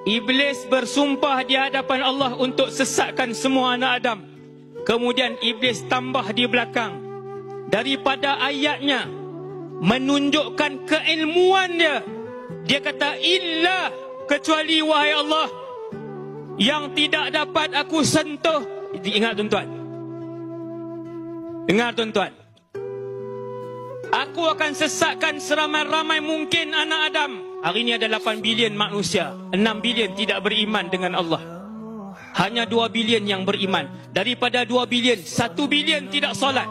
Iblis bersumpah di hadapan Allah untuk sesatkan semua anak Adam. Kemudian Iblis tambah di belakang daripada ayatnya menunjukkan keilmuan dia. Dia kata, illa, kecuali wahai Allah, yang tidak dapat aku sentuh. Ingat tuan-tuan, dengar tuan-tuan, aku akan sesatkan seramai-ramai mungkin anak Adam. Hari ini ada 8 bilion manusia, 6 bilion tidak beriman dengan Allah. Hanya 2 bilion yang beriman. Daripada 2 bilion, 1 bilion tidak solat.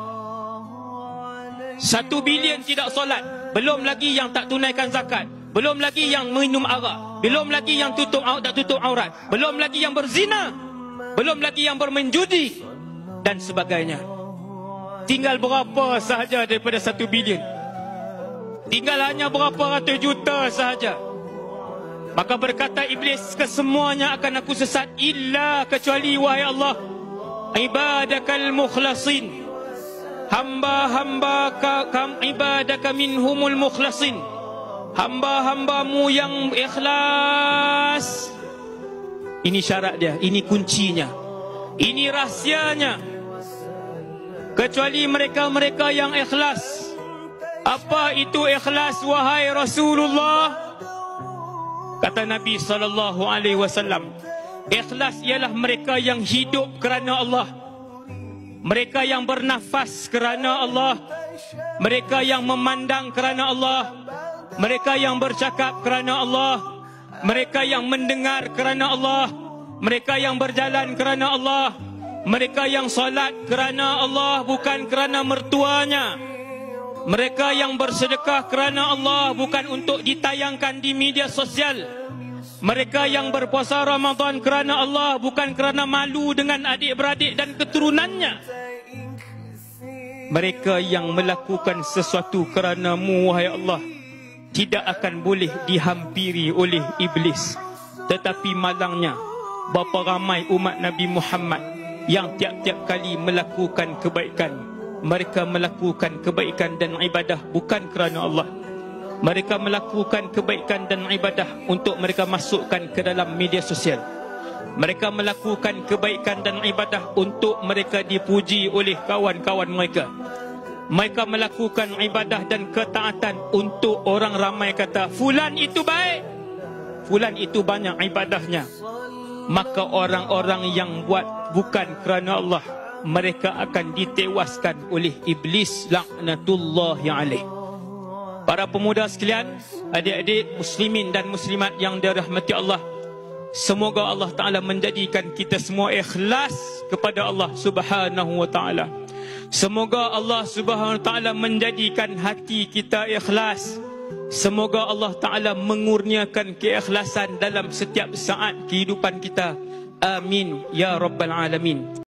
1 bilion tidak solat. Belum lagi yang tak tunaikan zakat. Belum lagi yang minum arak. Belum lagi yang tak tutup aurat. Belum lagi yang berzina. Belum lagi yang bermain judi dan sebagainya. Tinggal berapa sahaja daripada 1 bilion? Tinggal hanya berapa ratus juta sahaja. Maka berkata Iblis, kesemuanya akan aku sesat, illa, kecuali wahai Allah, ibadakal mukhlasin, hamba-hamba ibadaka minhumul mukhlasin, hamba-hambamu yang ikhlas. Ini syarat dia, ini kuncinya, ini rahsianya. Kecuali mereka-mereka yang ikhlas. Apa itu ikhlas wahai Rasulullah? Kata Nabi SAW, ikhlas ialah mereka yang hidup kerana Allah, mereka yang bernafas kerana Allah, mereka yang memandang kerana Allah, mereka yang bercakap kerana Allah, mereka yang mendengar kerana Allah, mereka yang berjalan kerana Allah, mereka yang salat kerana Allah bukan kerana mertuanya, mereka yang bersedekah kerana Allah bukan untuk ditayangkan di media sosial, mereka yang berpuasa Ramadan kerana Allah bukan kerana malu dengan adik-beradik dan keturunannya, mereka yang melakukan sesuatu kerana-Mu wahai Allah tidak akan boleh dihampiri oleh iblis. Tetapi malangnya, berapa ramai umat Nabi Muhammad yang tiap-tiap kali melakukan kebaikan. Mereka melakukan kebaikan dan ibadah bukan kerana Allah. Mereka melakukan kebaikan dan ibadah untuk mereka masukkan ke dalam media sosial. Mereka melakukan kebaikan dan ibadah untuk mereka dipuji oleh kawan-kawan mereka. Mereka melakukan ibadah dan ketaatan untuk orang ramai kata, fulan itu baik, fulan itu banyak ibadahnya. Maka orang-orang yang buat bukan kerana Allah, mereka akan ditewaskan oleh iblis laknatullahi alaih. Para pemuda sekalian, adik-adik muslimin dan muslimat yang dirahmati Allah, semoga Allah Ta'ala menjadikan kita semua ikhlas kepada Allah Subhanahu wa Ta'ala. Semoga Allah Subhanahu wa Ta'ala menjadikan hati kita ikhlas. Semoga Allah Ta'ala mengurniakan keikhlasan dalam setiap saat kehidupan kita. Amin ya Rabbal Alamin.